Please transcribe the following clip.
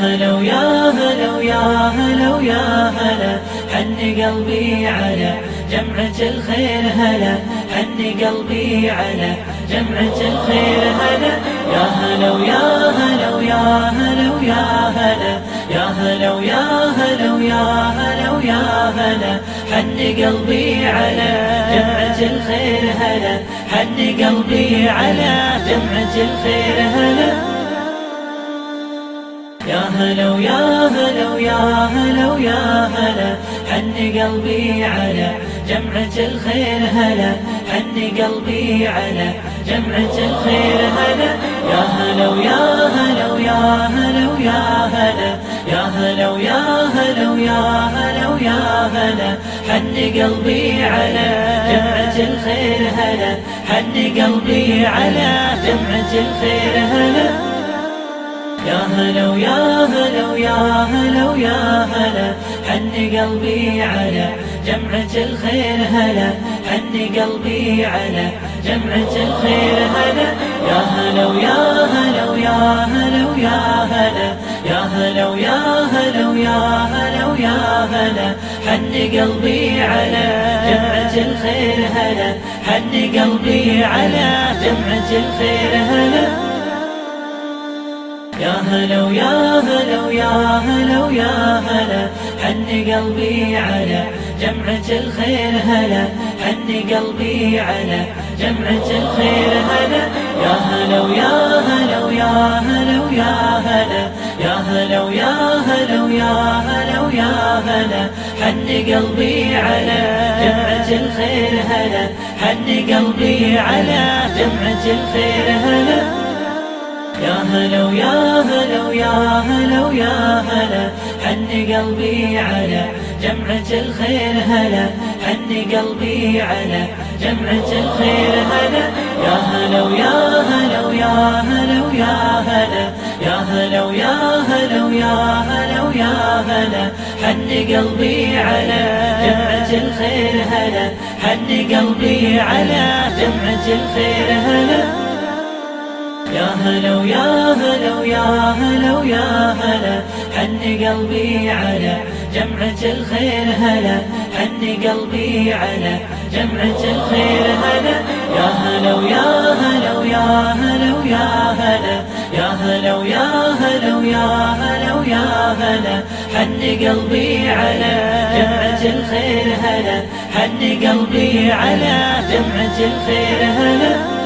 هلا ويا هلا ويا هلا ويا هلا، حن قلبي على جمعة الخير هلا، حن قلبي على جمعة الخير هلا. يا هلا ويا هلا ويا هلا ويا هلا، يا هلا ويا هلا ويا هلا ويا هلا، حن قلبي على جمعة الخير هلا، حن قلبي على جمعة الخير هلا. يا هلا ويا هلا ويا هلا ويا هلا، حن قلبي على جمعة الخير هلا، حن قلبي على جمعة الخير هلا. يا هلا ويا هلا ويا هلا ويا هلا، يا هلا ويا هلا ويا هلا ويا هلا، حن قلبي على جمعة الخير هلا، حن قلبي على جمعة الخير هلا. يا هلا ويا هلا ويا هلا ويا هلا، حن قلبي على جمعة الخير هلا، حن قلبي على جمعة الخير هلا. يا هلا ويا هلا ويا هلا ويا هلا، يا هلا ويا هلا ويا هلا ويا هلا، حن قلبي على جمعة الخير هلا، حن قلبي على جمعة الخير هلا. يا هلا ويا هلا ويا هلا ويا هلا، حن قلبي على جمعة الخير هلا، حن قلبي على جمعة الخير هلا. يا هلا ويا هلا ويا هلا ويا هلا، يا هلا ويا هلا ويا هلا ويا هلا، حن قلبي على جمعة الخير هلا، حن قلبي على جمعة الخير هلا. يا هلا ويا هلا ويا هلا ويا هلا، حن قلبي على جمعة الخير هلا، حن قلبي على جمعة الخير هلا. يا هلا ويا هلا ويا هلا ويا هلا، يا هلا ويا هلا ويا هلا ويا هلا، حن قلبي على جمعة الخير هلا، حن قلبي على جمعة الخير هلا. يا هلا ويا هلا ويا هلا ويا هلا، حن قلبي على جمعة الخير هلا، حن قلبي على جمعة الخير هلا. يا هلا ويا هلا ويا هلا ويا هلا، يا هلا ويا هلا ويا هلا ويا هلا، حن قلبي على جمعة الخير هلا، حن قلبي على جمعة الخير هلا.